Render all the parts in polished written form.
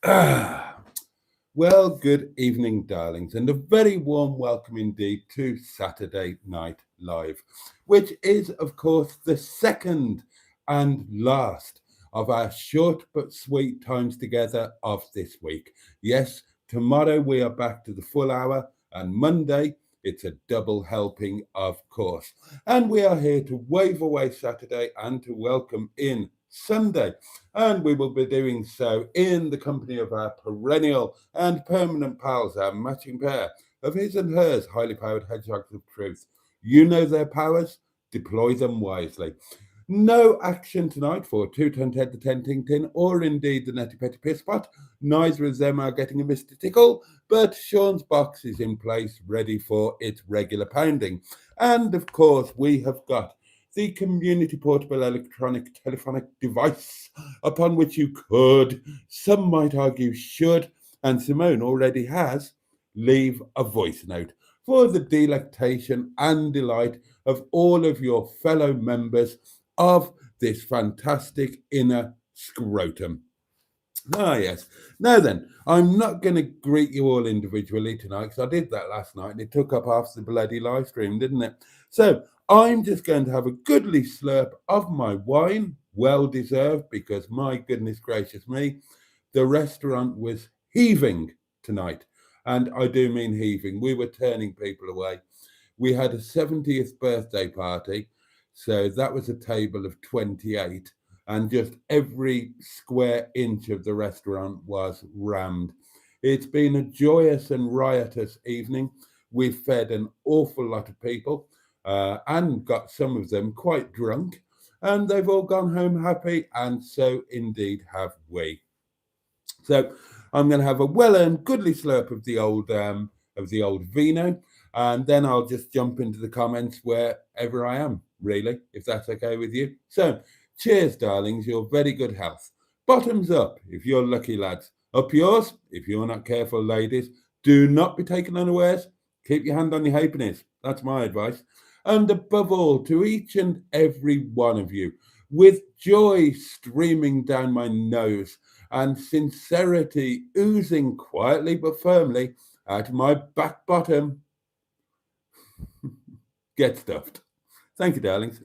Ah, well, good evening, darlings, and a very warm welcome indeed to Saturday Night Live, which is, of course, the second and last of our short but sweet times together of this week. Yes, tomorrow we are back to the full hour, and Monday it's a double helping, of course. And we are here to wave away Saturday and to welcome in Sunday. And we will be doing so in the company of our perennial and permanent pals, our matching pair of his and hers highly powered hedgehogs of truth. You know their powers, deploy them wisely. No action tonight for Two Ton Ted the Tenting Tin or indeed the Netty Petty Piss Pot. Neither of them are getting a Mr. Tickle, but Sean's box is in place ready for its regular pounding. And of course, we have got the community portable electronic telephonic device upon which you could, some might argue should, and Simone already has, leave a voice note for the delectation and delight of all of your fellow members of this fantastic inner scrotum. Ah, yes. Now then, I'm not going to greet you all individually tonight because I did that last night and it took up half the bloody live stream, didn't it? So I'm just going to have a goodly slurp of my wine, well deserved, because my goodness gracious me, the restaurant was heaving tonight. And I do mean heaving. We were turning people away. We had a 70th birthday party, so that was a table of 28 and just every square inch of the restaurant was rammed. It's been a joyous and riotous evening. We've fed an awful lot of people and got some of them quite drunk, and they've all gone home happy, and so indeed have we. So I'm going to have a well-earned, goodly slurp of the old vino, and then I'll just jump into the comments wherever I am, really, if that's okay with you. So, cheers, darlings. Your very good health. Bottoms up if you're lucky, lads. Up yours if you're not careful, ladies. Do not be taken unawares. Keep your hand on your halfpennies. That's my advice. And above all, to each and every one of you, with joy streaming down my nose and sincerity oozing quietly but firmly out of my back bottom, get stuffed. Thank you, darlings.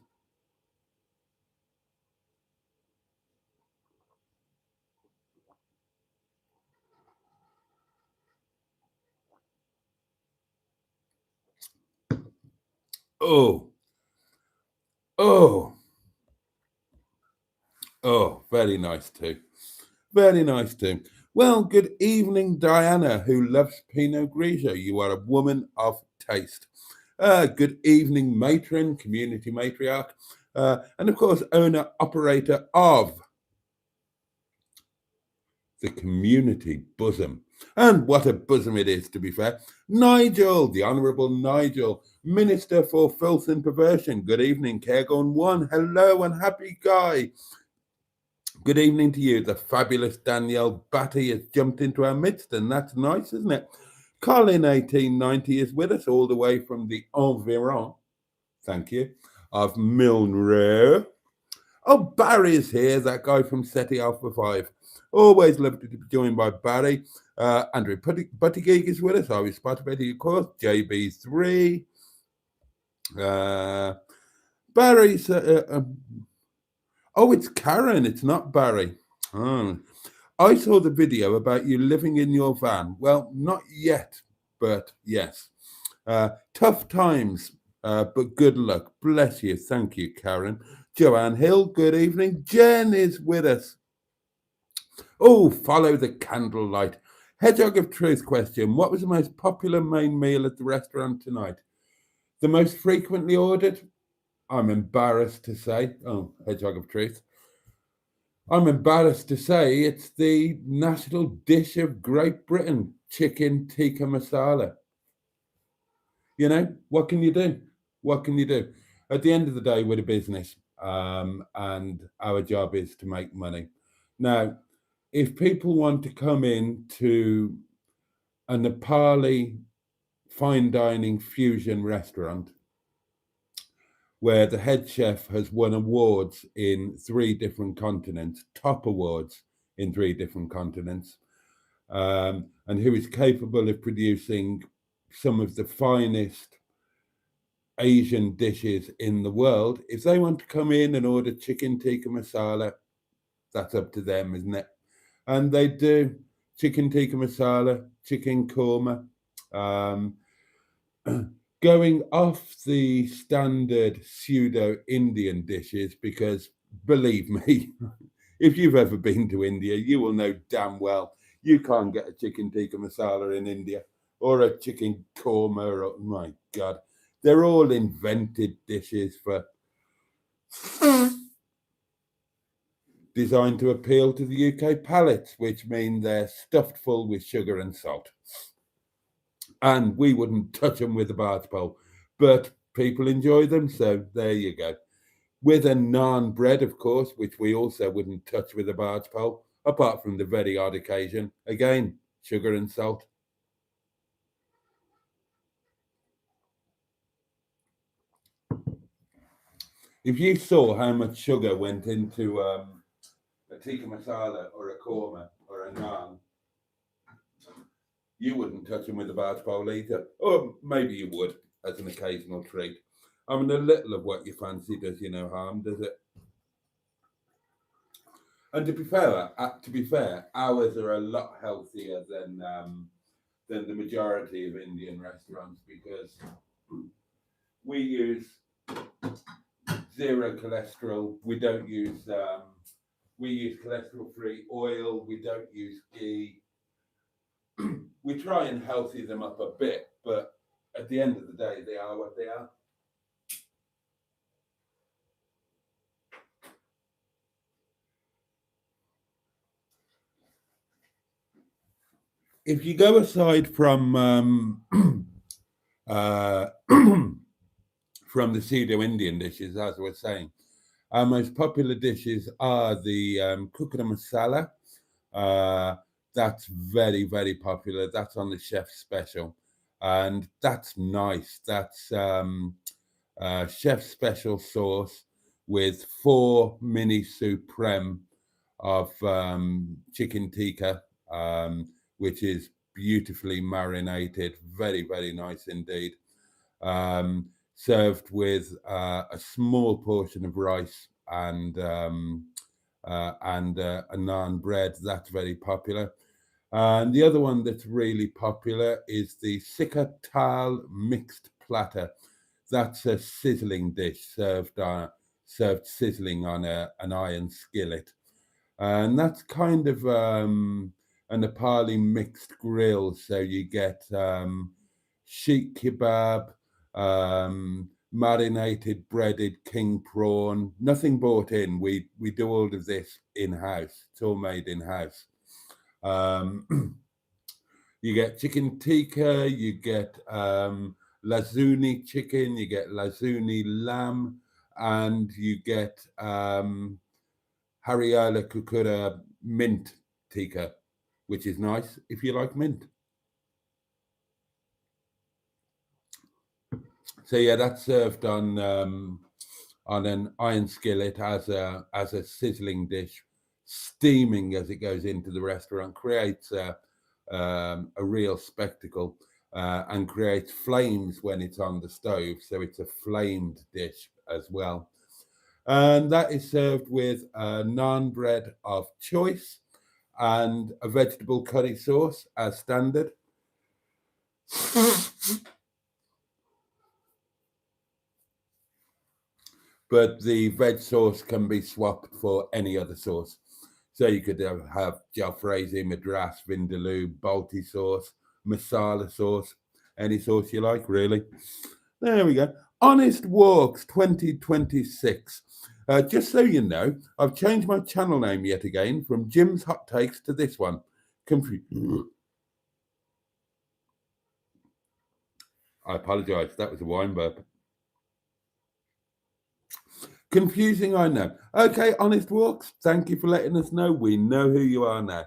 Oh, oh, oh, very nice too. Very nice too. Well, good evening, Diana, who loves Pinot Grigio. You are a woman of taste. Good evening, matron, community matriarch, and of course, owner operator of the community bosom. And what a bosom it is, to be fair. Nigel, the Honourable Nigel, Minister for Filth and Perversion. Good evening, Cairgorn One. Hello and happy guy. Good evening to you. The fabulous Danielle Batty has jumped into our midst, and that's nice, isn't it? Colin 1890 is with us all the way from the environ, thank you, of Milnrow. Oh, Barry's here, that guy from SETI Alpha 5. Always love to be joined by Barry. Andrew Buttigieg is with us. I was Spotify, of course. JB3. Barry's. Oh, it's Karen. It's not Barry. Oh. I saw the video about you living in your van. Well, not yet, but yes. Tough times, but good luck. Bless you. Thank you, Karen. Joanne Hill, good evening. Jen is with us. Oh, follow the candlelight. Hedgehog of Truth question. What was the most popular main meal at the restaurant tonight? The most frequently ordered? I'm embarrassed to say. Oh, Hedgehog of Truth. I'm embarrassed to say it's the national dish of Great Britain, chicken tikka masala. You know, what can you do? What can you do? At the end of the day, we're a business, and our job is to make money. Now, if people want to come in to a Nepali fine dining fusion restaurant where the head chef has won awards in 3 different continents, top awards in 3 different continents, and who is capable of producing some of the finest Asian dishes in the world. If they want to come in and order chicken tikka masala, that's up to them, isn't it? And they do chicken tikka masala, chicken korma, going off the standard pseudo-Indian dishes, because believe me, if you've ever been to India, you will know damn well you can't get a chicken tikka masala in India or a chicken korma, or, oh my God, they're all invented dishes designed to appeal to the UK palates, which mean they're stuffed full with sugar and salt. And we wouldn't touch them with a barge pole, but people enjoy them, so there you go. With a naan bread, of course, which we also wouldn't touch with a barge pole, apart from the very odd occasion. Again, sugar and salt. If you saw how much sugar went into a tikka masala or a korma or a naan, you wouldn't touch them with a barge pole either. Or maybe you would, as an occasional treat. I mean, a little of what you fancy does you no harm, does it? And to be fair, ours are a lot healthier than the majority of Indian restaurants, because we use zero cholesterol. We don't use we use cholesterol-free oil. We don't use ghee. We try and healthy them up a bit, but at the end of the day, they are what they are. If you go aside from from the pseudo-Indian dishes, as I was saying, our most popular dishes are the kukra masala. That's very, very popular. That's on the chef's special, and that's nice. That's chef's special sauce with 4 mini supreme of chicken tikka, which is beautifully marinated. Very, very nice indeed. Served with a small portion of rice and a naan bread. That's very popular. And the other one that's really popular is the Sikha Tal mixed platter. That's a sizzling dish served sizzling on an iron skillet. And that's kind of a Nepali mixed grill. So you get sheikh kebab, marinated breaded king prawn, nothing bought in. We do all of this in-house. It's all made in-house. You get chicken tikka, you get lazuni chicken, you get lazuni lamb, and you get Hariyala Kukura mint tikka, which is nice if you like mint. So yeah, that's served on an iron skillet as a sizzling dish, steaming as it goes into the restaurant. Creates a real spectacle, and creates flames when it's on the stove. So it's a flamed dish as well. And that is served with a naan bread of choice and a vegetable curry sauce as standard. But the veg sauce can be swapped for any other sauce. So you could have jalfrezi, madras, vindaloo, Boaty sauce, masala sauce, any sauce you like, really. There we go. Honest Walks 2026. Just so you know, I've changed my channel name yet again from Jim's Hot Takes to this one. I apologise, that was a wine burp. Confusing, I know. Okay, Honest Walks, thank you for letting us know. We know who you are now.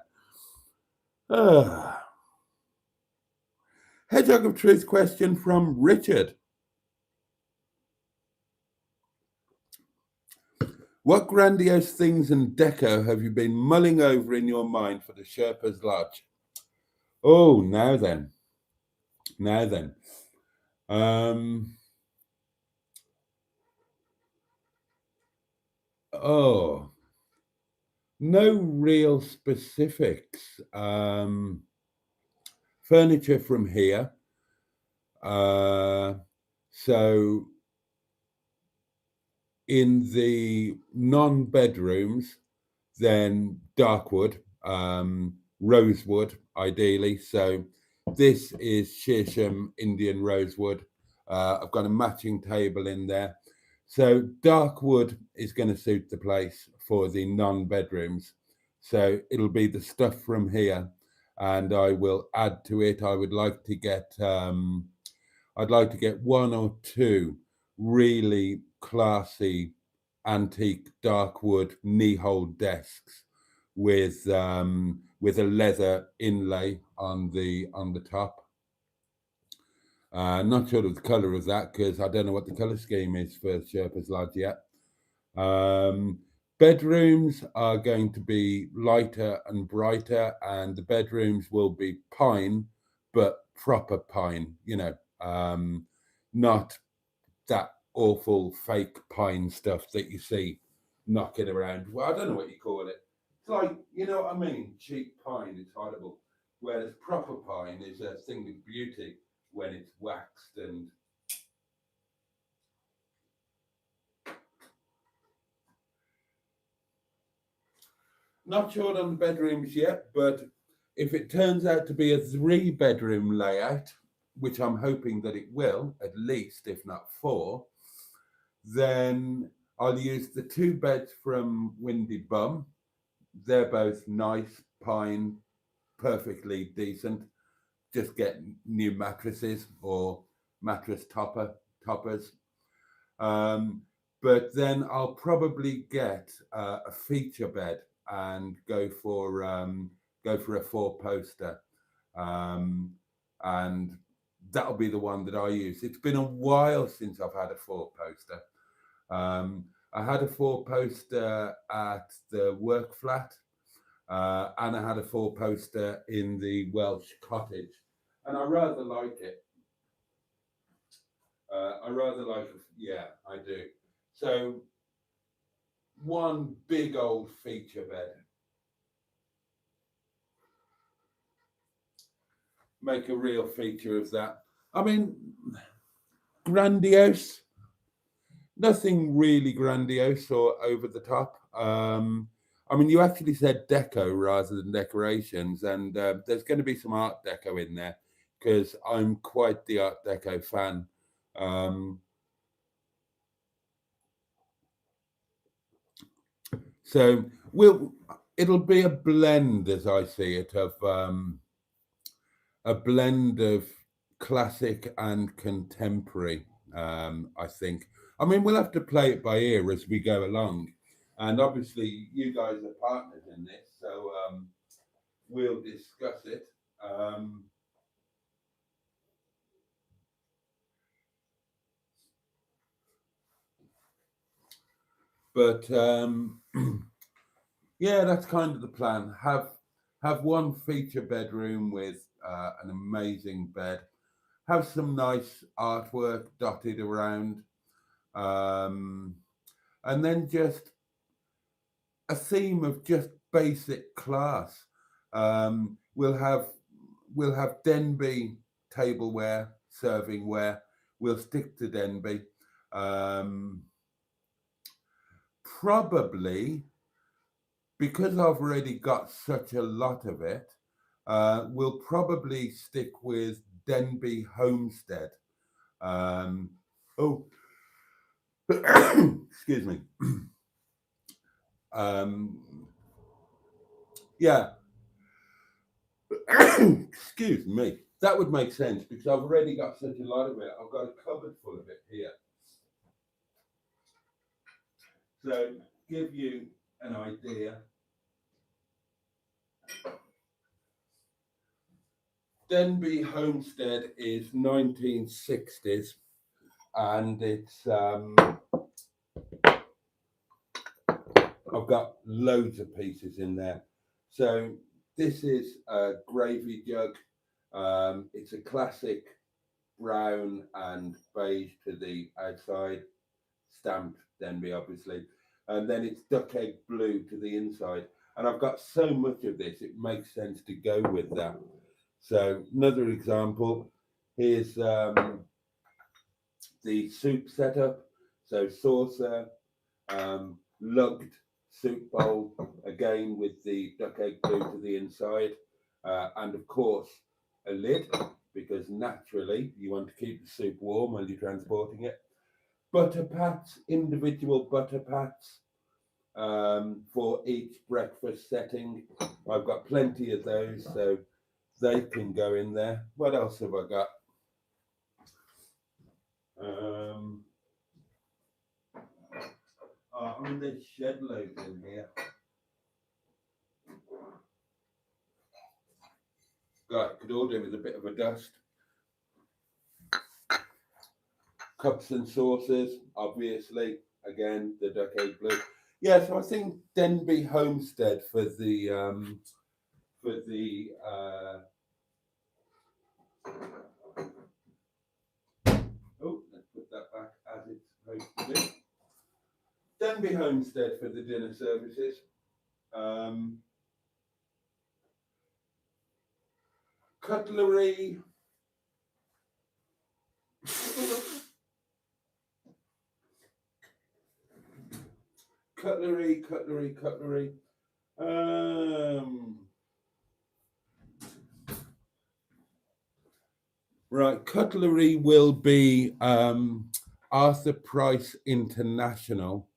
Hedgehog of Truth question from Richard. What grandiose things and deco have you been mulling over in your mind for the Sherpa's Lodge? Oh, now then. Oh, no real specifics. Furniture from here. So in the non-bedrooms, then dark wood, rosewood, ideally. So this is Shirsham Indian rosewood. I've got a matching table in there. So dark wood is going to suit the place for the non-bedrooms. So it'll be the stuff from here, and I will add to it. I would like to get I'd like to get one or two really classy antique dark wood knee-hole desks with a leather inlay on the top. Not sure of the colour of that because I don't know what the colour scheme is for Sherpa's Lodge yet. Bedrooms are going to be lighter and brighter, and the bedrooms will be pine, but proper pine, you know, not that awful fake pine stuff that you see knocking around. Well, I don't know what you call it. It's like, you know what I mean? Cheap pine is horrible. Whereas proper pine is a thing of beauty when it's waxed and not sure on the bedrooms yet, but if it turns out to be a 3-bedroom layout, which I'm hoping that it will, at least, if not 4, then I'll use the 2 beds from Windy Bum. They're both nice, pine, perfectly decent. Just get new mattresses or mattress toppers. But then I'll probably get a feature bed and go for a 4-poster, and that'll be the one that I use. It's been a while since I've had a 4-poster. I had a 4-poster at the work flat, and I had a 4-poster in the Welsh cottage, and I rather like it. Yeah, I do. So one big old feature bed. Make a real feature of that. I mean, grandiose. Nothing really grandiose or over the top. I mean, you actually said deco rather than decorations, and there's going to be some art deco in there because I'm quite the art deco fan. So it'll be a blend, as I see it, of a blend of classic and contemporary. I think. I mean, we'll have to play it by ear as we go along, and obviously, you guys are partners in this, so we'll discuss it. But yeah, that's kind of the plan. Have one feature bedroom with an amazing bed. Have some nice artwork dotted around, and then just a theme of just basic class. We'll have Denby tableware, servingware. We'll stick to Denby. Probably because I've already got such a lot of it, we'll probably stick with Denby Homestead. Oh, excuse me. Yeah, excuse me. That would make sense because I've already got such a lot of it. I've got a cupboard full of it here. So, give you an idea. Denby Homestead is 1960s, and it's I've got loads of pieces in there. So this is a gravy jug. It's a classic brown and beige to the outside, stamped Denby obviously, and then it's duck egg blue to the inside. And I've got so much of this, it makes sense to go with that. So another example, here's the soup setup. So saucer, lugged soup bowl, again with the duck egg blue to the inside, and of course a lid, because naturally you want to keep the soup warm while you're transporting it. Butter pats, individual butter pats, for each breakfast setting. I've got plenty of those, so they can go in there. What else have I got? There's shed loads in here. God, could all do with a bit of a dust. Cups and saucers, obviously. Again, the duck egg blue. Yeah, so I think Denby Homestead for the oh, let's put that back as it's supposed to be. Denby Homestead for the dinner services. Cutlery. Cutlery. Right, cutlery will be Arthur Price International,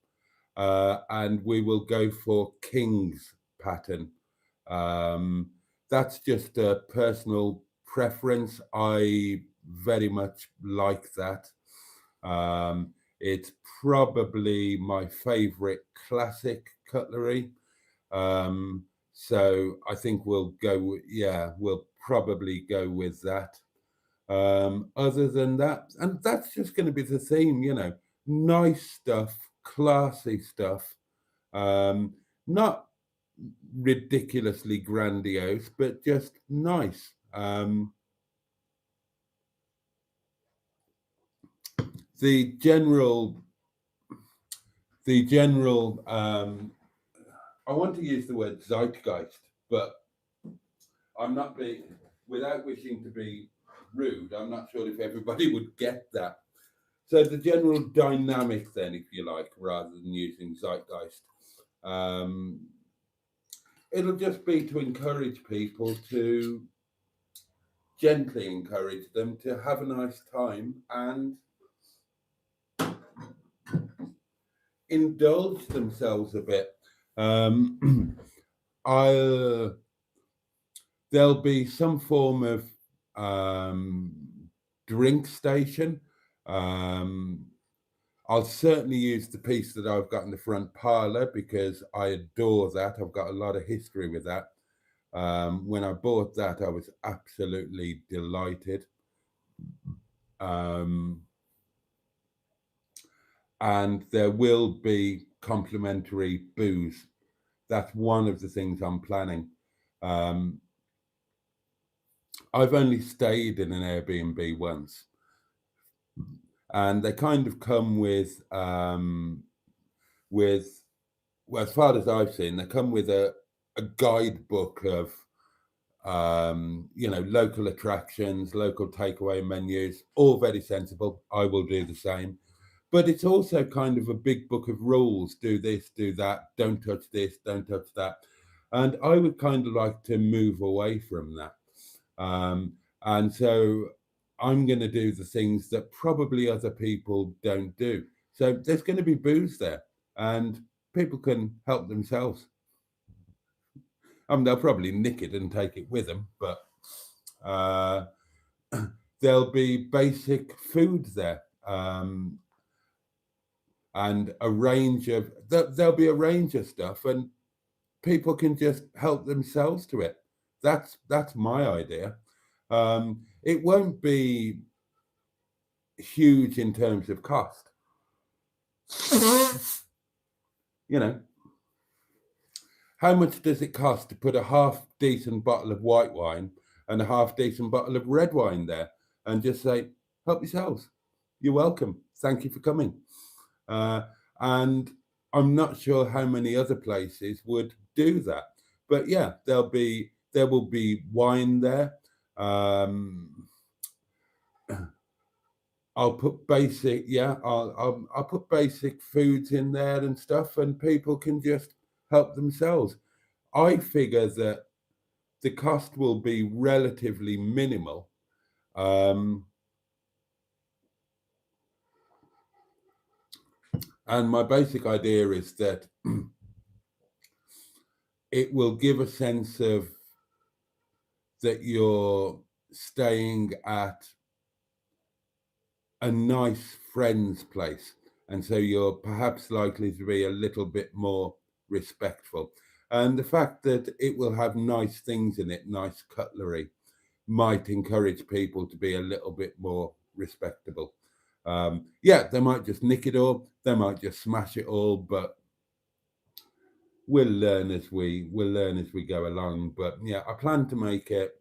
and we will go for King's pattern. That's just a personal preference. I very much like that. It's probably my favorite classic cutlery. So I think we'll go, we'll probably go with that. Other than that, and that's just going to be the theme, you know, nice stuff, classy stuff, not ridiculously grandiose, but just nice. The general, I want to use the word zeitgeist, but I'm not being, without wishing to be rude, I'm not sure if everybody would get that. So the general dynamic then, if you like, rather than using zeitgeist, it'll just be to encourage people, to gently encourage them to have a nice time and indulge themselves a bit. There'll be some form of drink station. I'll certainly use the piece that I've got in the front parlour because I adore that. I've got a lot of history with that. When I bought that, I was absolutely delighted. And there will be complimentary booze. That's one of the things I'm planning. I've only stayed in an Airbnb once, and they kind of come with well, as far as I've seen, they come with a guidebook of you know, local attractions, local takeaway menus, all very sensible. I will do the same. But it's also kind of a big book of rules. Do this, do that, don't touch this, don't touch that. And I would kind of like to move away from that. And so I'm going to do the things that probably other people don't do. So there's going to be booze there and people can help themselves. They'll probably nick it and take it with them, but there'll be basic food there. And a range of, there'll be a range of stuff and people can just help themselves to it. That's my idea. It won't be huge in terms of cost. You know, how much does it cost to put a half decent bottle of white wine and a half decent bottle of red wine there and just say, help yourselves. You're welcome. Thank you for coming. And I'm not sure how many other places would do that. But yeah, there will be wine there. I'll put basic, I'll put basic foods in there and stuff, and people can just help themselves. I figure that the cost will be relatively minimal. And my basic idea is that it will give a sense of that you're staying at a nice friend's place, and so you're perhaps likely to be a little bit more respectful. And the fact that it will have nice things in it, nice cutlery, might encourage people to be a little bit more respectable. Yeah, they might just nick it all, they might just smash it all, but we'll learn as we go along. But yeah, I plan to make it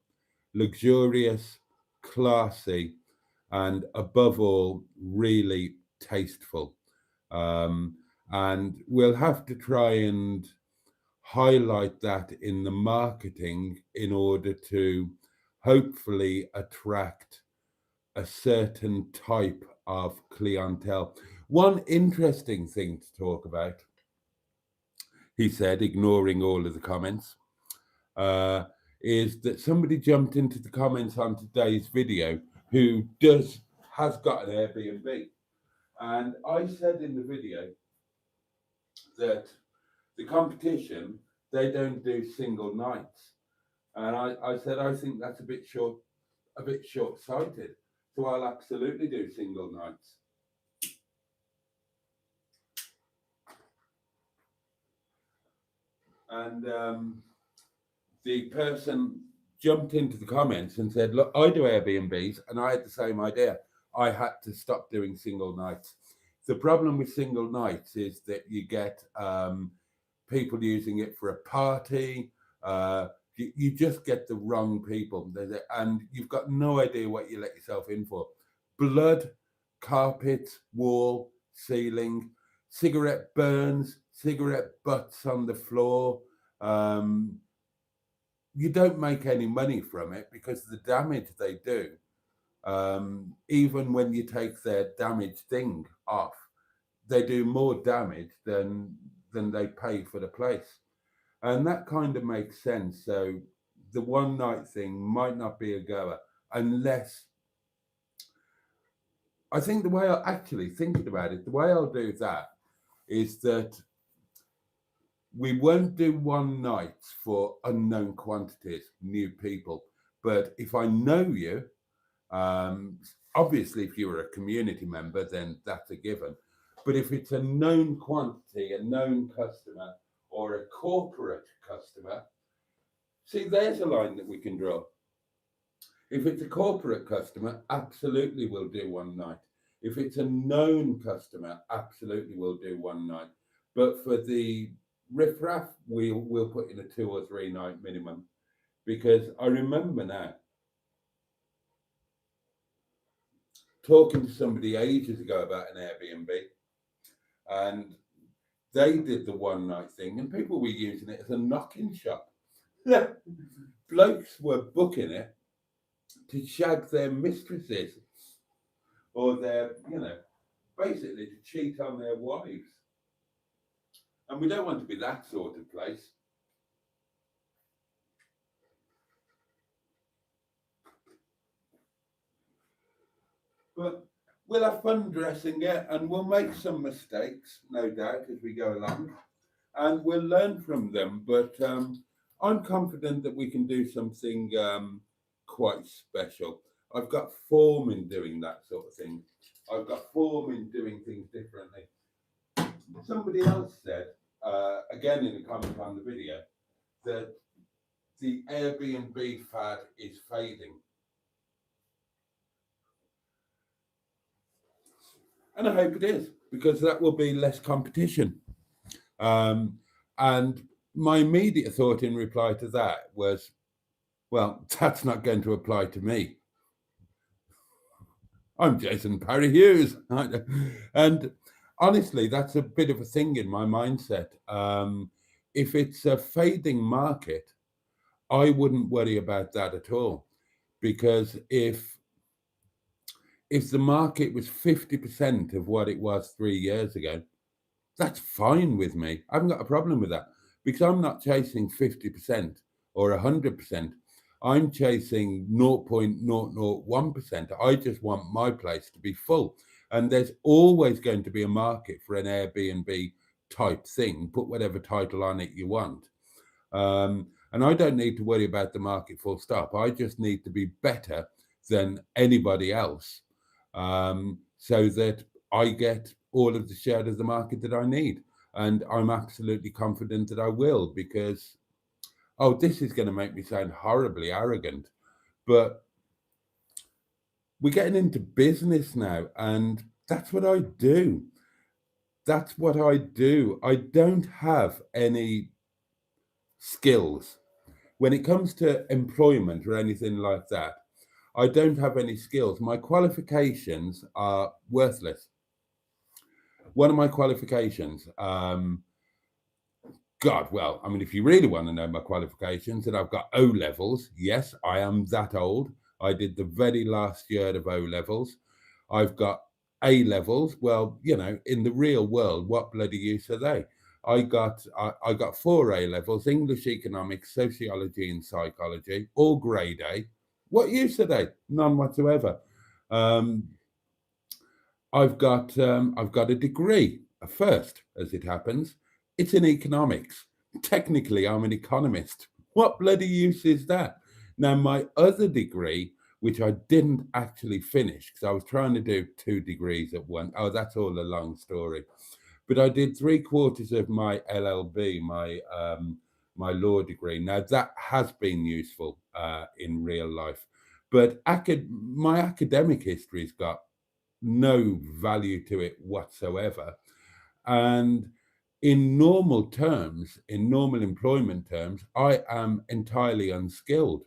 luxurious, classy, and above all, really tasteful. And we'll have to try and highlight that in the marketing in order to hopefully attract a certain type of clientele. One interesting thing to talk about, he said, ignoring all of the comments, is that somebody jumped into the comments on today's video who has got an Airbnb. And I said in the video that the competition, they don't do single nights. And I said, I think that's a bit short-sighted. So I'll absolutely do single nights. And the person jumped into the comments and said, look, I do Airbnbs, and I had the same idea. I had to stop doing single nights. The problem with single nights is that you get people using it for a party. You just get the wrong people, and you've got no idea what you let yourself in for. Blood, carpet, wall, ceiling, cigarette burns, cigarette butts on the floor. You don't make any money from it because the damage they do, even when you take their damaged thing off, they do more damage than they pay for the place. And that kind of makes sense. So the one night thing might not be a goer unless, I think the way I actually thinking about it, the way I'll do that is that we won't do one night for unknown quantities, new people. But if I know you, obviously if you're a community member, then that's a given. But if it's a known quantity, a known customer, or a corporate customer, see, there's a line that we can draw. If it's a corporate customer, absolutely we'll do one night. If it's a known customer, absolutely we'll do one night. But for the riffraff, we'll put in a 2 or 3 night minimum, because I remember now talking to somebody ages ago about an Airbnb, and they did the one night thing, and people were using it as a knock-in shop. Blokes were booking it to shag their mistresses, or their, basically to cheat on their wives. And we don't want to be that sort of place. But we'll have fun dressing it, and we'll make some mistakes, no doubt, as we go along, and we'll learn from them. But I'm confident that we can do something quite special. I've got form in doing that sort of thing. I've got form in doing things differently. Somebody else said, again in a comment on the video, that the Airbnb fad is fading. And I hope it is, because that will be less competition. And my immediate thought in reply to that was, Well, that's not going to apply to me. I'm Jason Parry Hughes. And honestly, that's a bit of a thing in my mindset. If it's a fading market, I wouldn't worry about that at all. Because if the market was 50% of what it was 3 years ago, that's fine with me. I haven't got a problem with that, because I'm not chasing 50% or 100%. I'm chasing 0.001%. I just want my place to be full. And there's always going to be a market for an Airbnb type thing. Put whatever title on it you want. And I don't need to worry about the market full stop. I just need to be better than anybody else, so that I get all of the share of the market that I need. And I'm absolutely confident that I will, because, oh, this is going to make me sound horribly arrogant, but we're getting into business now, and that's what I do. That's what I do. I don't have any skills. When it comes to employment or anything like that, I don't have any skills. My qualifications are worthless. One of my qualifications, well, I mean, if you really want to know my qualifications, then I've got O levels. Yes, I am that old. I did the very last year of O levels. I've got A levels. Well, you know, in the real world, what bloody use are they? I got 4 A levels: English, economics, sociology, and psychology, all grade A. What use are they? None whatsoever. I've got a degree, a first, as it happens. It's in economics. Technically, I'm an economist. What bloody use is that? Now, my other degree, which I didn't actually finish because I was trying to do 2 degrees at once. Oh, that's all a long story. But I did 3/4 of my LLB, my law degree. Now, that has been useful in real life. But my academic history's got no value to it whatsoever. And in normal terms, in normal employment terms, I am entirely unskilled.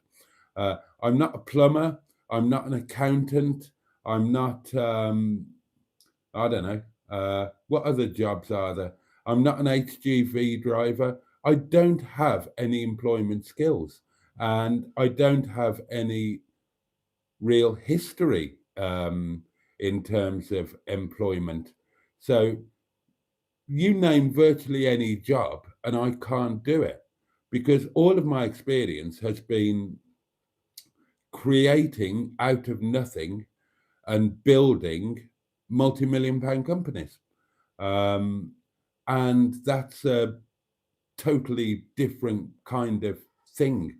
I'm not a plumber. I'm not an accountant. I'm not, I don't know, what other jobs are there? I'm not an HGV driver. I don't have any employment skills, and I don't have any real history in terms of employment. So you name virtually any job and I can't do it, because all of my experience has been creating out of nothing and building multi-million-pound companies. And that's a totally different kind of thing.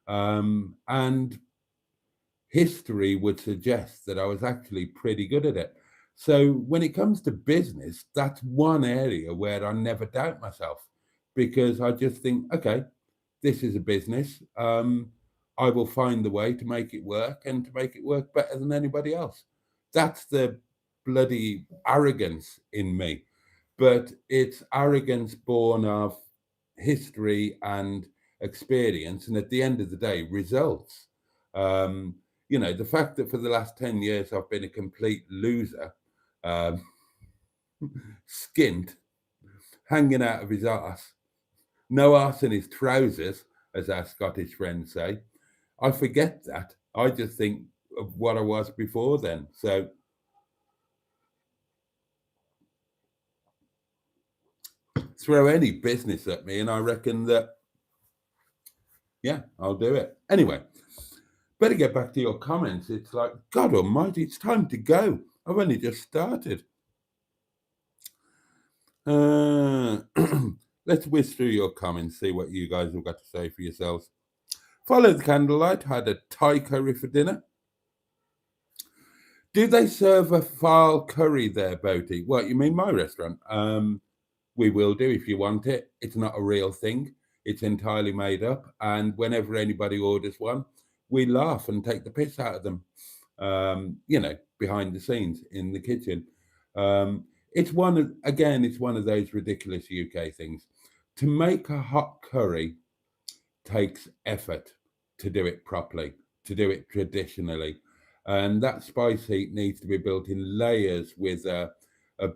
And history would suggest that I was actually pretty good at it. So when it comes to business, that's one area where I never doubt myself, because I just think, okay, this is a business. I will find the way to make it work, and to make it work better than anybody else. That's the bloody arrogance in me. But it's arrogance born of history and experience, and at the end of the day, results. Um, you know, the fact that for the last 10 years I've been a complete loser, um, skint, hanging out of his arse, no arse in his trousers, as our Scottish friends say. I forget that. I just think of what I was before then. So throw any business at me and I reckon that, yeah, I'll do it. Anyway, better get back to your comments. It's like, God almighty, it's time to go. I've only just started. Let's whiz through your comments, see what you guys have got to say for yourselves. Follow the candlelight, had a Thai curry for dinner. Do they serve a fowl curry there, Boaty? What, you mean my restaurant? We will do if you want it. It's not a real thing. It's entirely made up. And whenever anybody orders one, we laugh and take the piss out of them, you know, behind the scenes in the kitchen. It's one of those ridiculous UK things. To make a hot curry takes effort. to do it properly, to do it traditionally. And that spice heat needs to be built in layers with a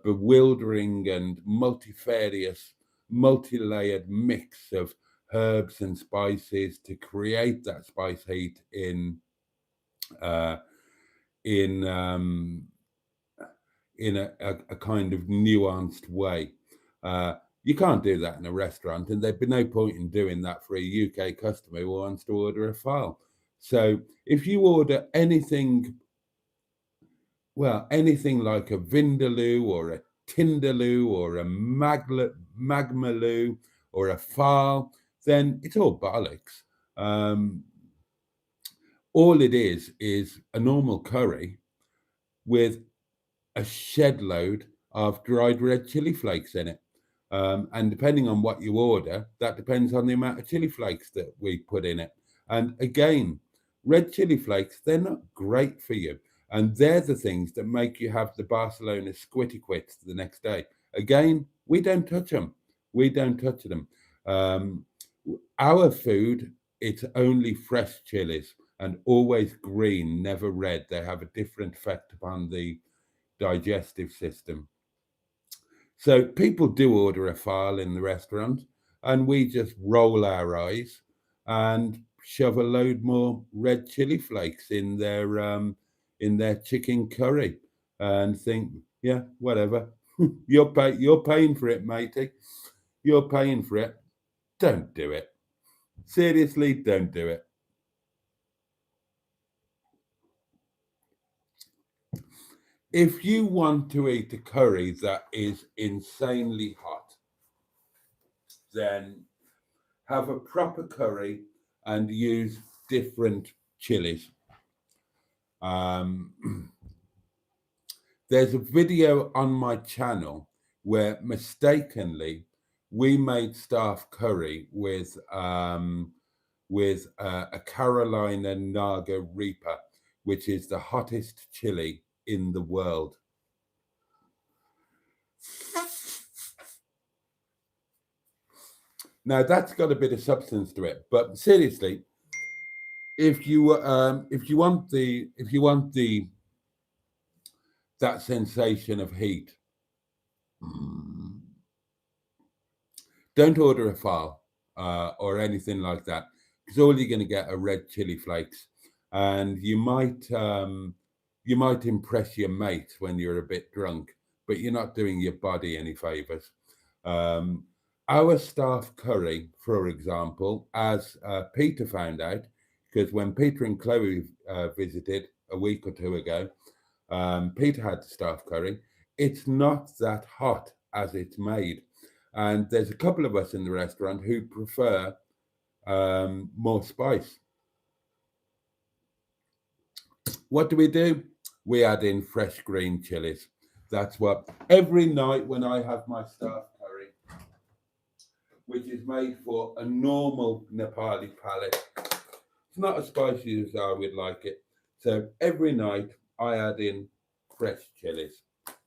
bewildering and multifarious, multi-layered mix of herbs and spices to create that spice heat in a kind of nuanced way. You can't do that in a restaurant, and there'd be no point in doing that for a UK customer who wants to order a file. So if you order anything, well, anything like a Vindaloo or a Tindaloo or a Magmaloo or a file, then it's all bollocks. All it is a normal curry with a shed load of dried red chili flakes in it. And depending on what you order, that depends on the amount of chili flakes that we put in it. And again, red chili flakes, they're not great for you. And they're the things that make you have the Barcelona squitty quits the next day. Again, we don't touch them. We don't touch them. Our food, it's only fresh chilies and always green, never red. They have a different effect upon the digestive system. So people do order a file in the restaurant, and we just roll our eyes and shove a load more red chili flakes in their chicken curry and think, yeah, whatever. You're paying for it, matey. You're paying for it. Don't do it. Seriously, don't do it. If you want to eat a curry that is insanely hot, then have a proper curry and use different chilies. There's a video on my channel where mistakenly we made staff curry with a Carolina Naga Reaper, which is the hottest chili in the world. Now that's got a bit of substance to it, but seriously, if you want that sensation of heat, don't order a file or anything like that, because all you're going to get are red chili flakes, and you might impress your mate when you're a bit drunk, but you're not doing your body any favors. Our staff curry, for example, as Peter found out, because when Peter and Chloe visited a week or two ago, Peter had the staff curry. It's not that hot as it's made. And there's a couple of us in the restaurant who prefer more spice. What do? We add in fresh green chilies. That's what, every night when I have my staff curry, which is made for a normal Nepali palate, it's not as spicy as I would like it. So every night I add in fresh chilies,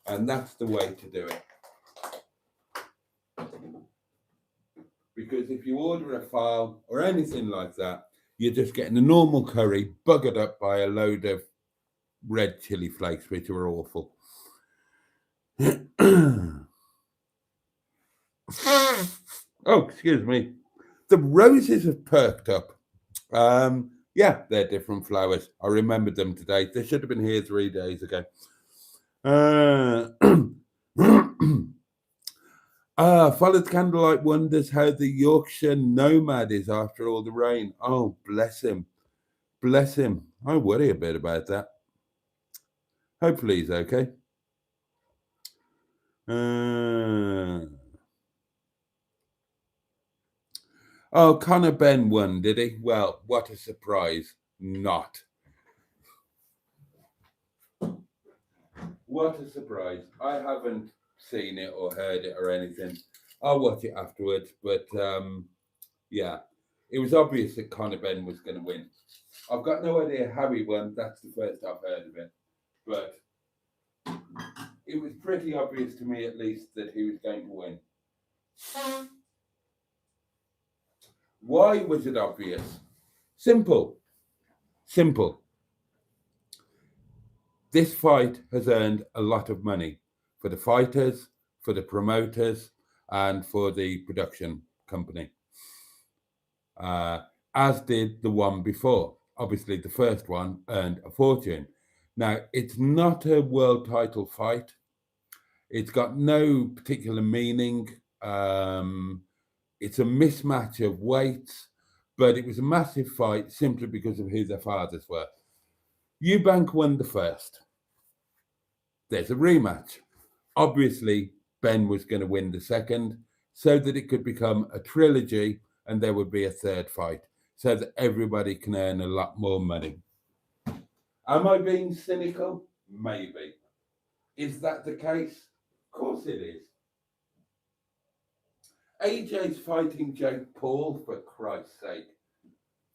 and that's the way to do it. Because if you order a file or anything like that, you're just getting a normal curry buggered up by a load of red chili flakes, which are awful. Oh, excuse me. The roses have perked up. Yeah, they're different flowers. I remembered them today. They should have been here 3 days ago. Followed Candlelight wonders how the Yorkshire nomad is after all the rain. Oh, bless him. Bless him. I worry a bit about that. Hopefully he's okay. Oh, Conor Ben won, did he? Well, what a surprise. Not. What a surprise. I haven't seen it or heard it or anything. I'll watch it afterwards, but yeah, it was obvious that Conor Ben was going to win. I've got no idea how he won. That's the first I've heard of it. But it was pretty obvious to me, at least, that he was going to win. Why was it obvious? Simple. This fight has earned a lot of money for the fighters, for the promoters, and for the production company, as did the one before. Obviously, the first one earned a fortune. Now, it's not a world title fight. It's got no particular meaning. It's a mismatch of weights, but it was a massive fight simply because of who their fathers were. Eubank won the first. There's a rematch. Obviously, Ben was going to win the second so that it could become a trilogy and there would be a third fight so that everybody can earn a lot more money. Am I being cynical? Maybe. Is that the case? Of course it is. AJ's fighting Jake Paul, for Christ's sake,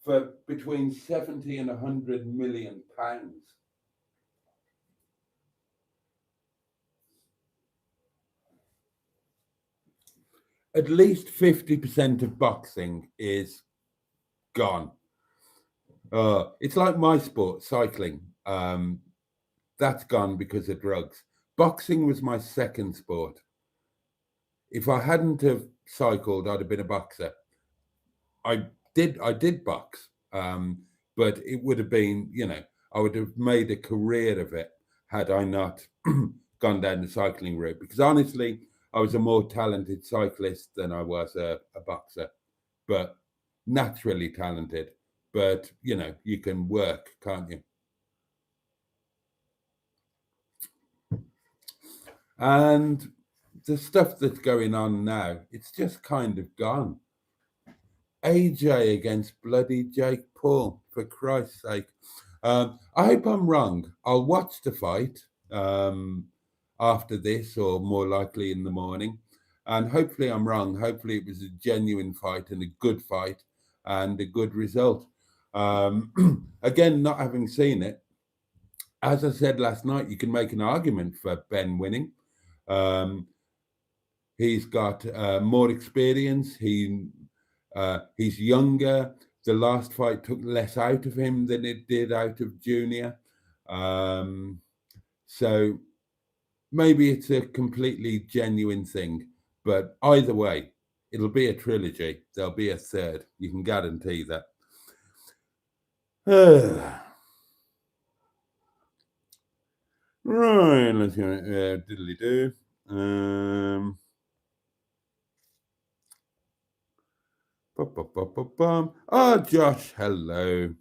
for between 70 and 100 million pounds. At least 50% of boxing is gone. It's like my sport, cycling. That's gone because of drugs. Boxing was my second sport. If I hadn't have cycled, I'd have been a boxer. I did box, but it would have been, I would have made a career of it had I not gone down the cycling route. Because honestly, I was a more talented cyclist than I was a boxer, but naturally talented. But, you can work, can't you? And the stuff that's going on now, it's just kind of gone. AJ against bloody Jake Paul, for Christ's sake. I hope I'm wrong. I'll watch the fight after this, or more likely in the morning. And hopefully I'm wrong. Hopefully it was a genuine fight and a good fight and a good result. Again, not having seen it, as I said last night, you can make an argument for Ben winning. He's got more experience. He's younger. The last fight took less out of him than it did out of Junior. So maybe it's a completely genuine thing. But either way, it'll be a trilogy. There'll be a third. You can guarantee that. Right, let's go. Diddly do. Oh, Josh, hello.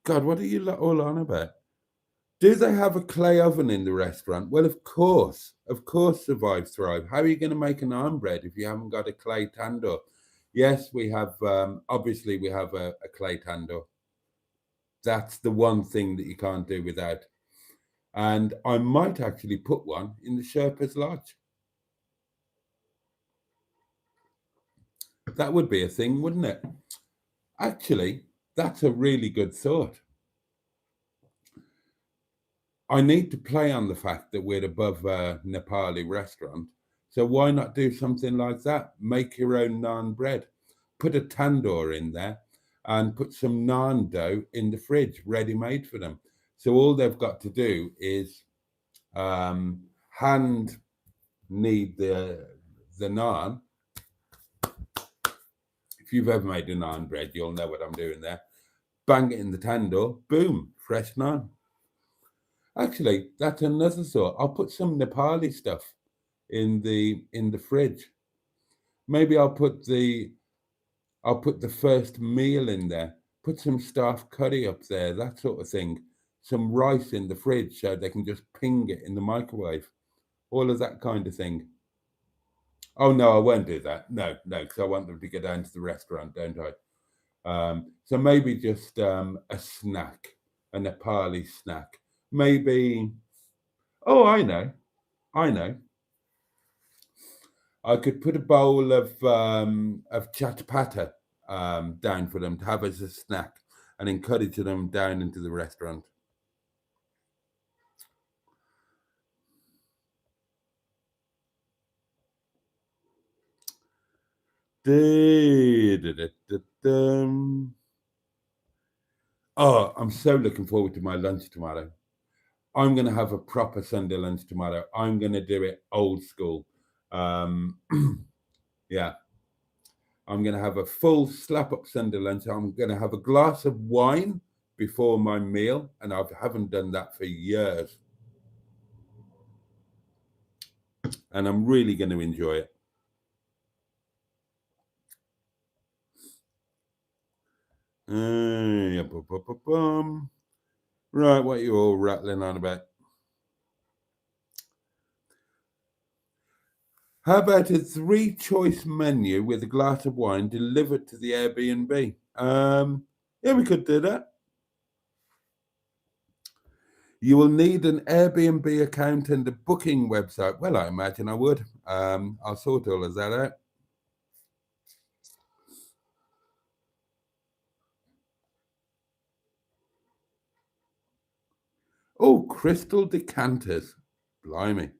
God, what are you all on about? Do they have a clay oven in the restaurant? Well, of course, Survive Thrive. How are you going to make an naan bread if you haven't got a clay tandoor? Yes, we have, obviously we have a clay tandoor. That's the one thing that you can't do without. And I might actually put one in the Sherpa's Lodge. That would be a thing, wouldn't it? Actually, that's a really good thought. I need to play on the fact that we're above a Nepali restaurant. So why not do something like that? Make your own naan bread. Put a tandoor in there and put some naan dough in the fridge, ready-made for them. So all they've got to do is hand knead the naan. If you've ever made a naan bread, you'll know what I'm doing there. Bang it in the tandoor, boom, fresh naan. Actually, that's another thought. I'll put some Nepali stuff in the fridge. Maybe I'll put the first meal in there. Put some staff curry up there, that sort of thing. Some rice in the fridge so they can just ping it in the microwave. All of that kind of thing. Oh no, I won't do that. No, because I want them to get down to the restaurant, don't I? So maybe just a snack, a Nepali snack. Maybe, oh, I know. I could put a bowl of chat pata down for them to have as a snack and encourage them down into the restaurant. Oh, I'm so looking forward to my lunch tomorrow. I'm going to have a proper Sunday lunch tomorrow. I'm going to do it old school. Yeah. I'm going to have a full slap-up Sunday lunch. I'm going to have a glass of wine before my meal, and I haven't done that for years. And I'm really going to enjoy it. Right, what are you all rattling on about? How about a 3-choice menu with a glass of wine delivered to the Airbnb? Yeah, we could do that. You will need an Airbnb account and a booking website. Well, I imagine I would. I'll sort all of that out. Oh, crystal decanters. Blimey.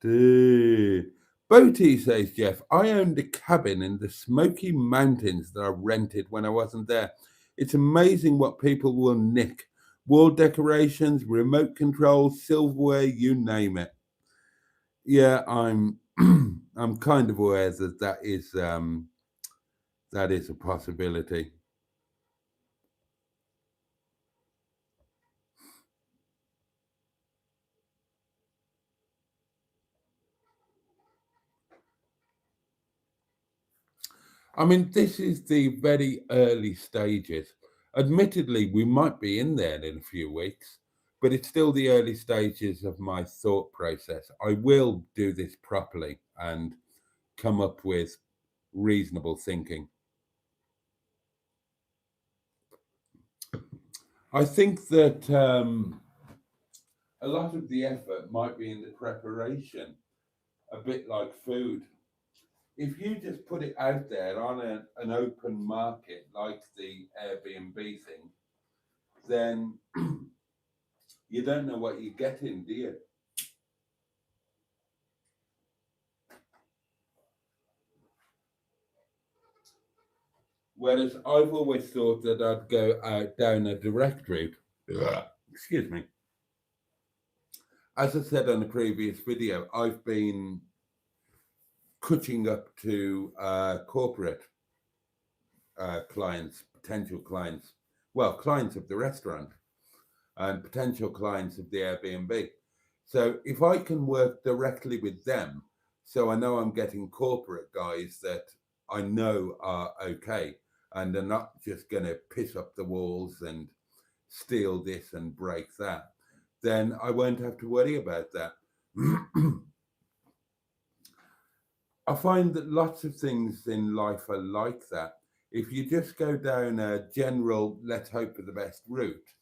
Boaty, says Jeff, I owned a cabin in the Smoky Mountains that I rented when I wasn't there. It's amazing what people will nick. Wall decorations, remote controls, silverware, you name it. Yeah, I'm I'm kind of aware that that is a possibility. I mean, this is the very early stages. Admittedly, we might be in there in a few weeks, but it's still the early stages of my thought process. I will do this properly and come up with reasonable thinking. I think that a lot of the effort might be in the preparation, a bit like food. If you just put it out there on an open market like the Airbnb thing, then you don't know what you're getting, do you? Whereas I've always thought that I'd go out down a direct route. Excuse me. As I said on the previous video, I've been cutting up to corporate clients, potential clients, well, clients of the restaurant and potential clients of the Airbnb. So if I can work directly with them, so I know I'm getting corporate guys that I know are okay and they're not just going to piss up the walls and steal this and break that, then I won't have to worry about that. I find that lots of things in life are like that. If you just go down a general let's hope for the best route,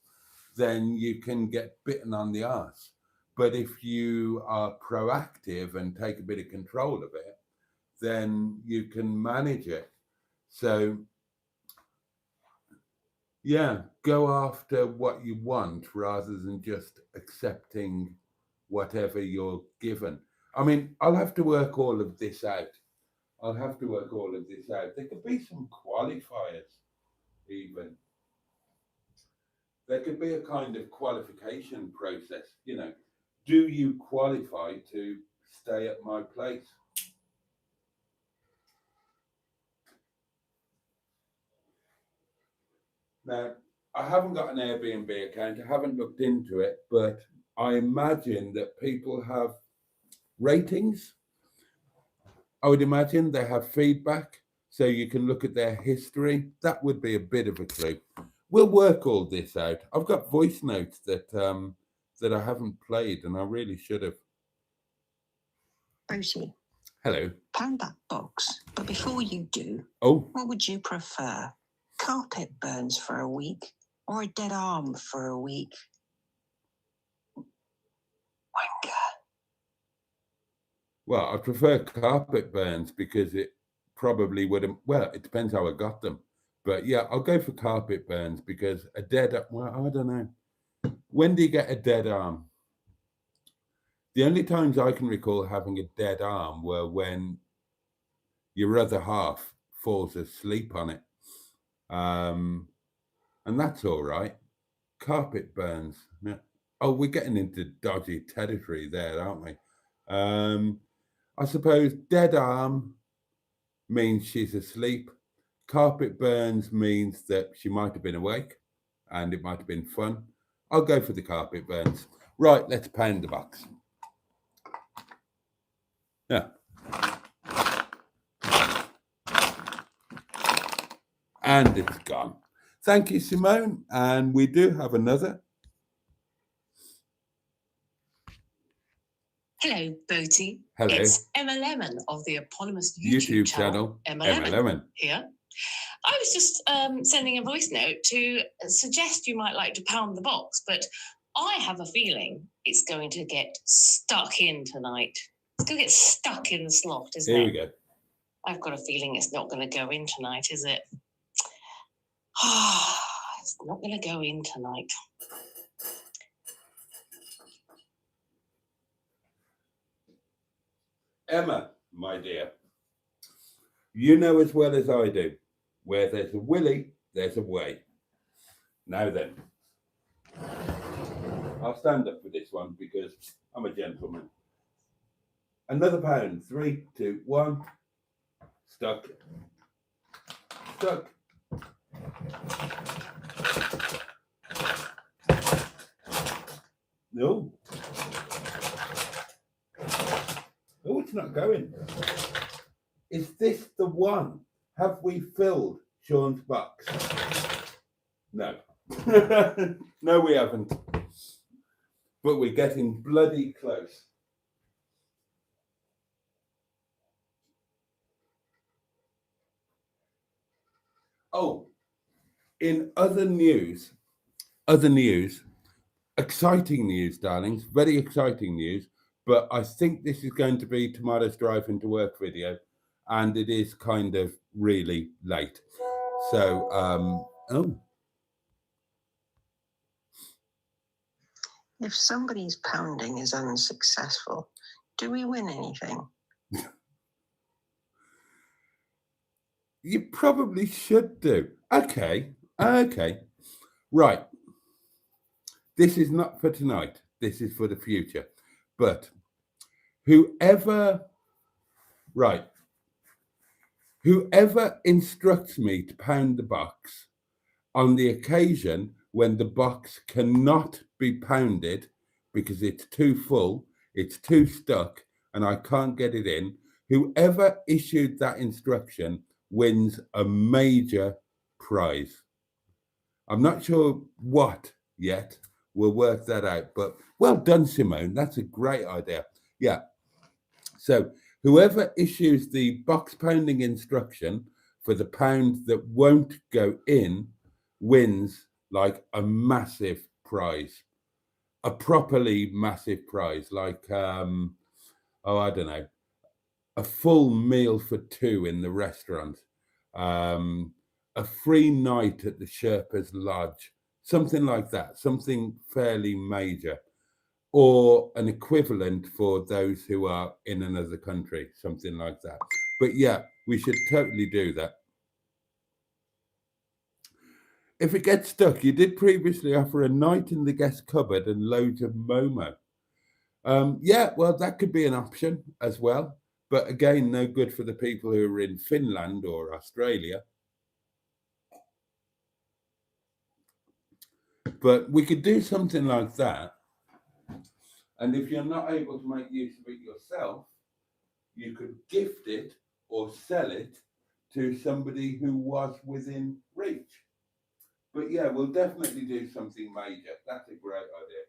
then you can get bitten on the arse. But if you are proactive and take a bit of control of it, then you can manage it. So, yeah, go after what you want rather than just accepting whatever you're given. I mean, I'll have to work all of this out. There could be some qualifiers, even. There could be a kind of qualification process. Do you qualify to stay at my place? Now, I haven't got an Airbnb account. I haven't looked into it, but I imagine that people have ratings. I would imagine they have feedback, so you can look at their history. That would be a bit of a clue. We'll work all this out. I've got voice notes that I haven't played, and I really should have. Boaty, Hello. pound that box, but before you do, Oh, what would you prefer? Carpet burns for a week or a dead arm for a week? Wanker. well, I prefer carpet burns because it probably wouldn't. Well, it depends how I got them, but yeah, I'll go for carpet burns because a dead. Well, I don't know. When do you get a dead arm? The only times I can recall having a dead arm were when your other half falls asleep on it. And that's all right. Carpet burns. Yeah. Oh, we're getting into dodgy territory there, aren't we? I suppose dead arm means she's asleep. Carpet burns means that she might have been awake and it might have been fun. I'll go for the carpet burns. Right, let's pound the box. Yeah. And it's gone. Thank you, Simone. And we do have another. Hello, Boaty. Hello. It's Emma Lemon of the eponymous YouTube channel Emma Lemon here. I was just sending a voice note to suggest you might like to pound the box, but I have a feeling it's going to get stuck in tonight. It's going to get stuck in the slot, isn't it? Here we go. I've got a feeling it's not going to go in tonight, is it? It's not going to go in tonight. Emma, my dear, you know as well as I do, where there's a willy, there's a way. Now then, I'll stand up for this one because I'm a gentleman. Another pound. 3, 2, 1. Stuck. Stuck. No. Oh, it's not going. Is this the one? Have we filled Sean's box? No. No, we haven't. But we're getting bloody close. Oh, in other news, exciting news, darlings, very exciting news. But I think this is going to be tomorrow's drive into work video, and it is kind of really late. So, oh. If somebody's pounding is unsuccessful, do we win anything? You probably should do. Okay. Right. This is not for tonight. This is for the future. But whoever instructs me to pound the box on the occasion when the box cannot be pounded because it's too full, it's too stuck, and I can't get it in, whoever issued that instruction wins a major prize. I'm not sure what yet. We'll work that out. But well done, Simone. That's a great idea. Yeah. So whoever issues the box pounding instruction for the pound that won't go in wins like a massive prize, a properly massive prize, like, I don't know, a full meal for 2 in the restaurant, a free night at the Sherpa's Lodge, something like that, something fairly major, or an equivalent for those who are in another country, something like that. But yeah, we should totally do that. If it gets stuck, you did previously offer a night in the guest cupboard and loads of Momo. Yeah, well, that could be an option as well. But again, no good for the people who are in Finland or Australia. But we could do something like that. And if you're not able to make use of it yourself, you could gift it or sell it to somebody who was within reach. But yeah, we'll definitely do something major. That's a great idea.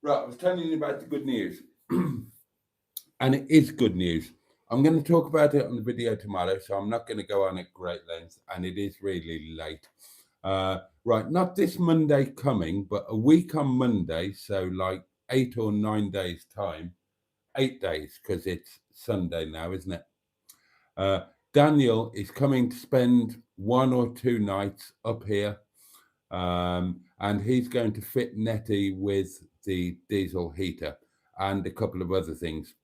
Right, I was telling you about the good news. And it is good news. I'm going to talk about it on the video tomorrow, so I'm not going to go on at great length, and it is really late. Right, not this Monday coming, but a week on Monday, so like 8 or 9 days' time. 8 days, because it's Sunday now, isn't it? Daniel is coming to spend 1 or 2 nights up here, and he's going to fit Netty with the diesel heater and a couple of other things.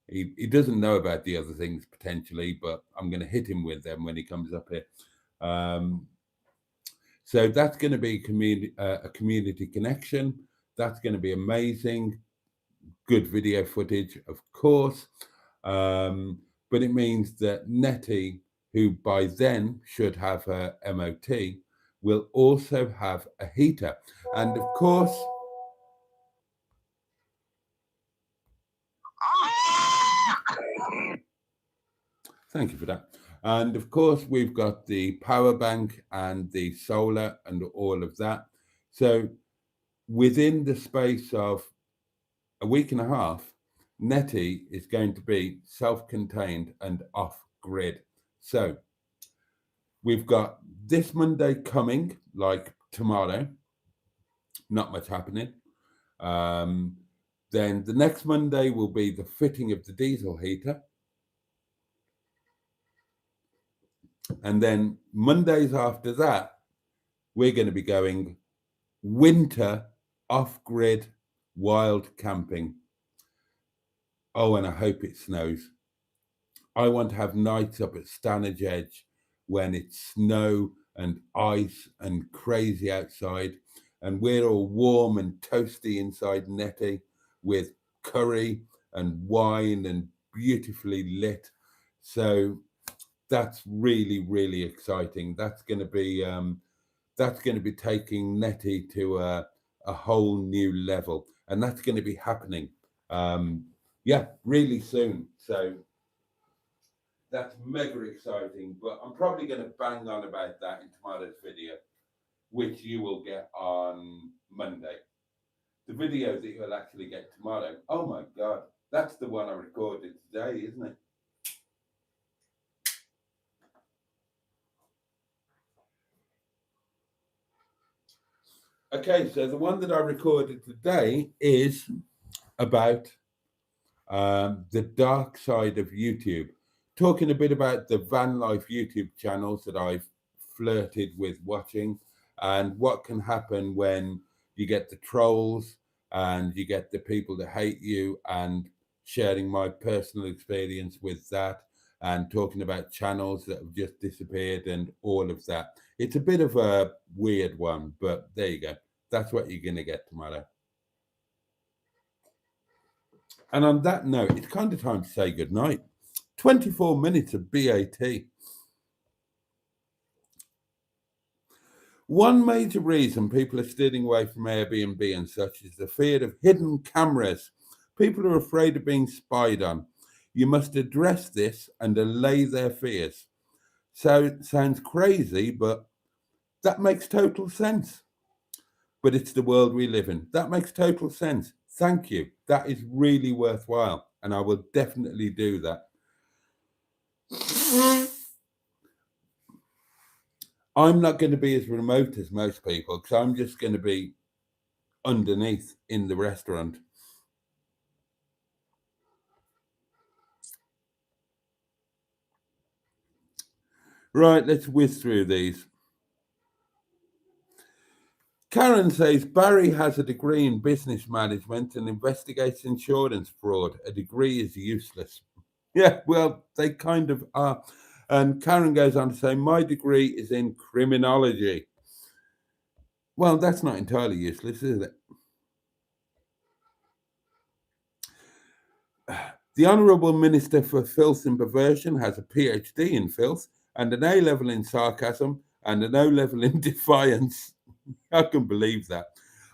He doesn't know about the other things potentially, but I'm going to hit him with them when he comes up here. So that's going to be a community connection. That's going to be amazing. Good video footage, of course. But it means that Netty, who by then should have her MOT, will also have a heater. And of course, thank you for that. And of course, we've got the power bank and the solar and all of that. So within the space of a week and a half, Netty is going to be self-contained and off-grid. So we've got this Monday coming, like tomorrow, not much happening. Then the next Monday will be the fitting of the diesel heater. And then Mondays after that, we're going to be going winter off-grid wild camping. Oh, and I hope it snows. I want to have nights up at Stanage Edge when it's snow and ice and crazy outside, and we're all warm and toasty inside Netty with curry and wine and beautifully lit. So that's really, really exciting. That's going to be taking Netty to a whole new level, and that's going to be happening, yeah, really soon. So that's mega exciting. But I'm probably going to bang on about that in tomorrow's video, which you will get on Monday. The video that you'll actually get tomorrow. Oh my God, that's the one I recorded today, isn't it? Okay, so the one that I recorded today is about the dark side of YouTube, talking a bit about the van life YouTube channels that I've flirted with watching and what can happen when you get the trolls and you get the people that hate you, and sharing my personal experience with that and talking about channels that have just disappeared and all of that. It's a bit of a weird one, but there you go. That's what you're going to get tomorrow. And on that note, it's kind of time to say goodnight. 24 minutes of BAT. One major reason people are steering away from Airbnb and such is the fear of hidden cameras. People are afraid of being spied on. You must address this and allay their fears. So it sounds crazy, but that makes total sense. But it's the world we live in. That makes total sense. Thank you. That is really worthwhile, and I will definitely do that. I'm not going to be as remote as most people because I'm just going to be underneath in the restaurant. Right, let's whiz through these. Karen says Barry has a degree in business management and investigates insurance fraud. A degree is useless. Yeah, well, they kind of are. And Karen goes on to say, my degree is in criminology. Well, that's not entirely useless, is it? The Honourable Minister for Filth and Perversion has a PhD in filth and an A-level in sarcasm and an O-level in defiance. I can believe that.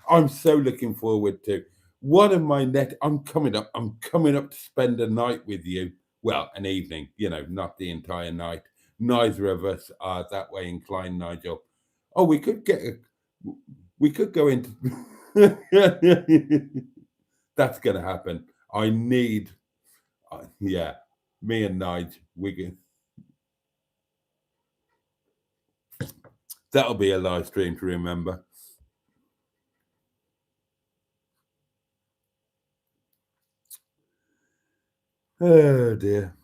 I'm so looking forward to one of my I'm coming up to spend a night with you. Well, an evening, not the entire night. Neither of us are that way inclined, Nigel. Oh, we could go into that's going to happen. I need, yeah, me and Nigel, that'll be a live stream to remember. Oh dear.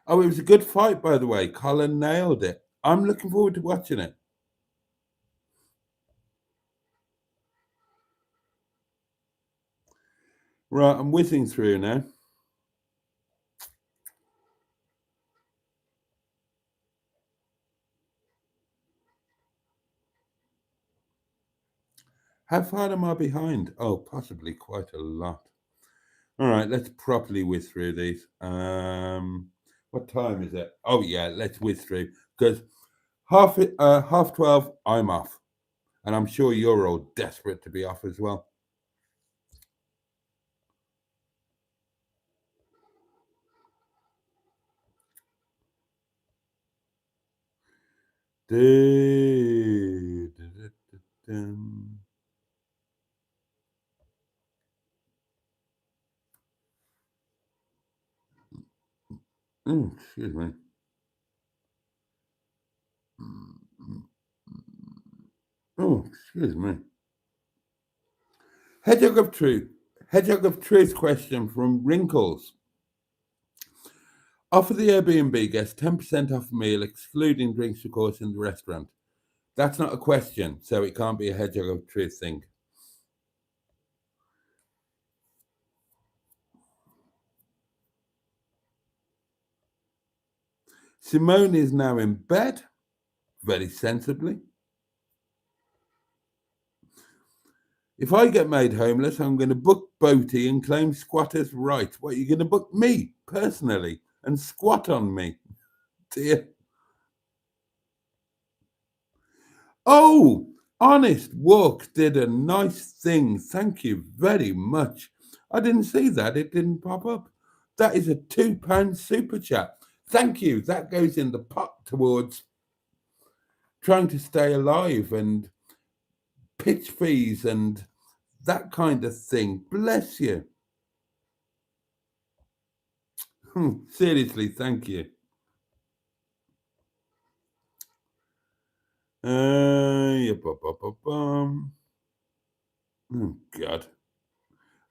Oh, it was a good fight, by the way. Colin nailed it. I'm looking forward to watching it. Right, I'm whizzing through now. How far am I behind? Oh, possibly quite a lot. All right, let's properly whiz through these. What time is it? Oh yeah, let's whiz through because half 12, I'm off, and I'm sure you're all desperate to be off as well. Excuse me. Oh, excuse me. Hedgehog of Truth question from Wrinkles. Offer the Airbnb guest 10% off meal, excluding drinks, of course, in the restaurant. That's not a question, so it can't be a Hedgehog of Truth thing. Simone is now in bed, very sensibly. If I get made homeless, I'm going to book Boaty and claim squatters' right. What, you're going to book me, personally, and squat on me? Dear. Oh, Honest Walk did a nice thing. Thank you very much. I didn't see that. It didn't pop up. That is a £2 super chat. Thank you. That goes in the pot towards trying to stay alive and pitch fees and that kind of thing. Bless you. Seriously, thank you. Oh, God.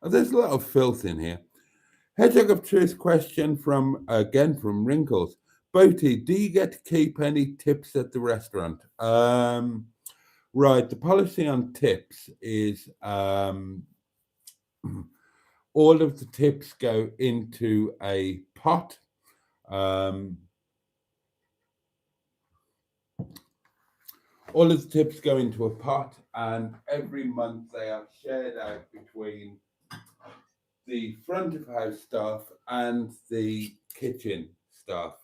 Oh, there's a lot of filth in here. Hedgehog of Truth question from Wrinkles. Boaty, do you get to keep any tips at the restaurant? Right, the policy on tips is all of the tips go into a pot. All of the tips go into a pot, and every month they are shared out between the front of house staff and the kitchen staff.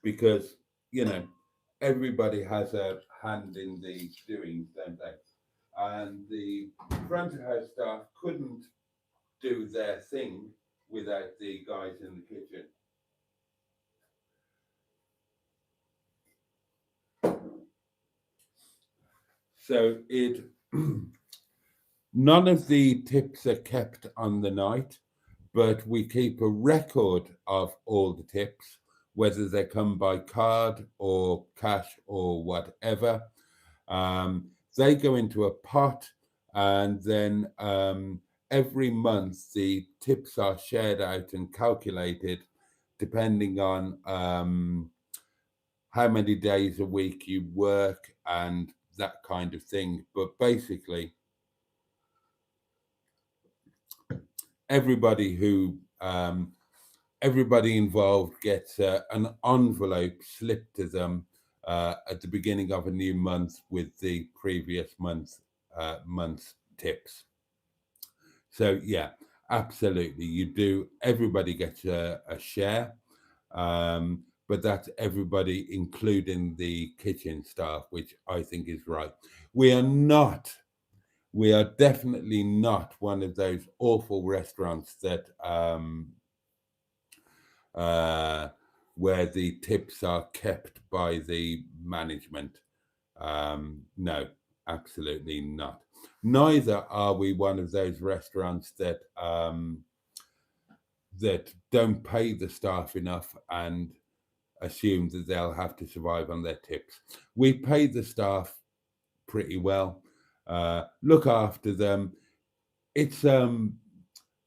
Because, you know, everybody has a hand in the doings, don't they? And the front of house staff couldn't do their thing without the guys in the kitchen. So none of the tips are kept on the night, but we keep a record of all the tips, whether they come by card or cash or whatever. They go into a pot, and then every month the tips are shared out and calculated depending on how many days a week you work and that kind of thing. But basically, everybody involved gets an envelope slipped to them at the beginning of a new month with the previous month's tips. So yeah, absolutely, you do. Everybody gets a share, but that's everybody, including the kitchen staff, which I think is right. We are definitely not one of those awful restaurants that where the tips are kept by the management. No, absolutely not. Neither are we one of those restaurants that that don't pay the staff enough and assume that they'll have to survive on their tips. We pay the staff pretty well, look after them. It's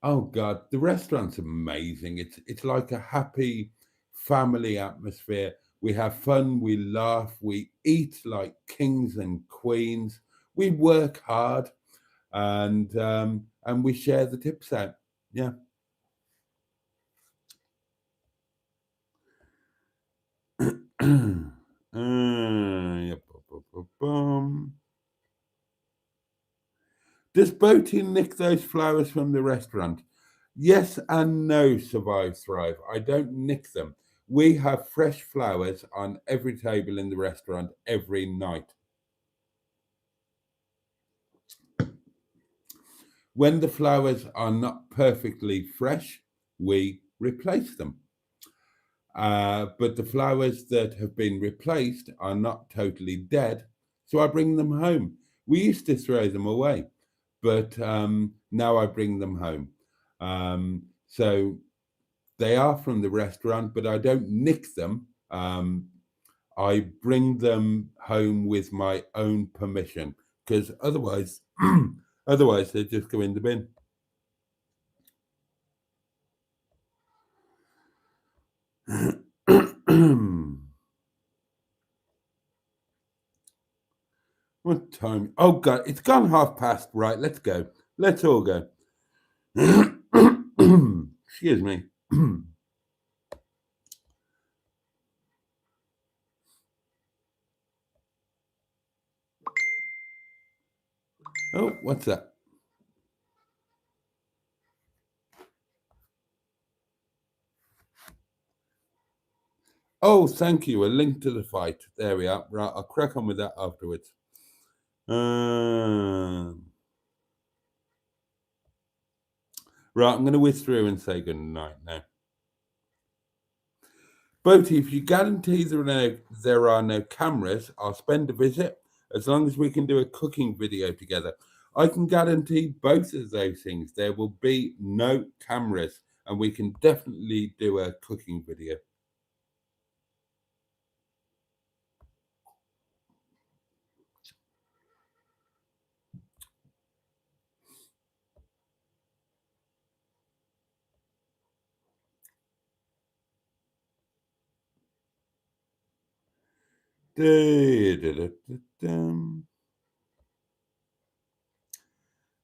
Oh God, the restaurant's amazing. It's like a happy family atmosphere. We have fun, we laugh, we eat like kings and queens. We work hard, and we share the tips out. Yeah. Yep, Does Boaty nick those flowers from the restaurant? Yes and no, Survive Thrive. I don't nick them. We have fresh flowers on every table in the restaurant every night. When the flowers are not perfectly fresh, we replace them. But the flowers that have been replaced are not totally dead, so I bring them home. We used to throw them away, but now I bring them home. So they are from the restaurant, but I don't nick them. I bring them home with my own permission, because otherwise, otherwise they just go in the bin. What time? Oh God, it's gone past. Right, let's go. Let's all go. Excuse me. Oh, what's that? Oh, thank you. A link to the fight. There we are. Right, I'll crack on with that afterwards. Right, I'm going to whiz through and say good night now. Boaty, if you guarantee there are no cameras, I'll spend a visit as long as we can do a cooking video together. I can guarantee both of those things. There will be no cameras, and we can definitely do a cooking video.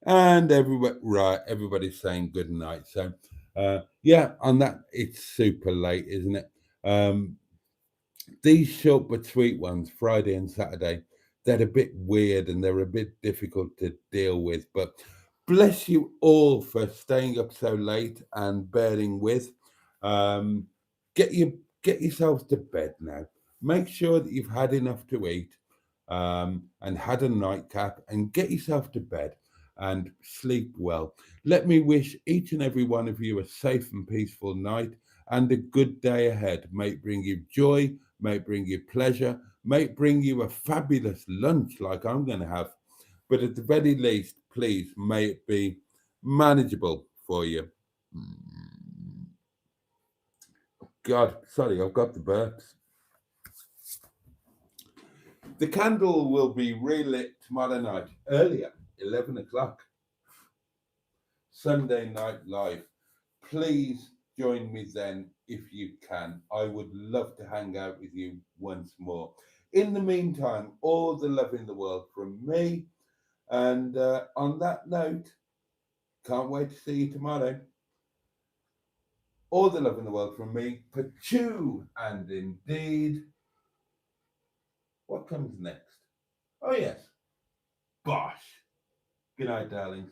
And everybody's saying good night. So yeah, on that, it's super late, isn't it? These short but sweet ones, Friday and Saturday, they're a bit weird and they're a bit difficult to deal with. But bless you all for staying up so late and bearing with. Get yourselves to bed now. Make sure that you've had enough to eat and had a nightcap, and get yourself to bed and sleep well. Let me wish each and every one of you a safe and peaceful night and a good day ahead. May it bring you joy, may it bring you pleasure, may it bring you a fabulous lunch like I'm going to have. But at the very least, please, may it be manageable for you. God, sorry, I've got the burps. The candle will be relit tomorrow night, earlier, 11 o'clock. Sunday Night Live. Please join me then if you can. I would love to hang out with you once more. In the meantime, all the love in the world from me. And on that note, can't wait to see you tomorrow. All the love in the world from me. Peugeot, and indeed, what comes next? Oh, yes. Bosh. Good night, darlings.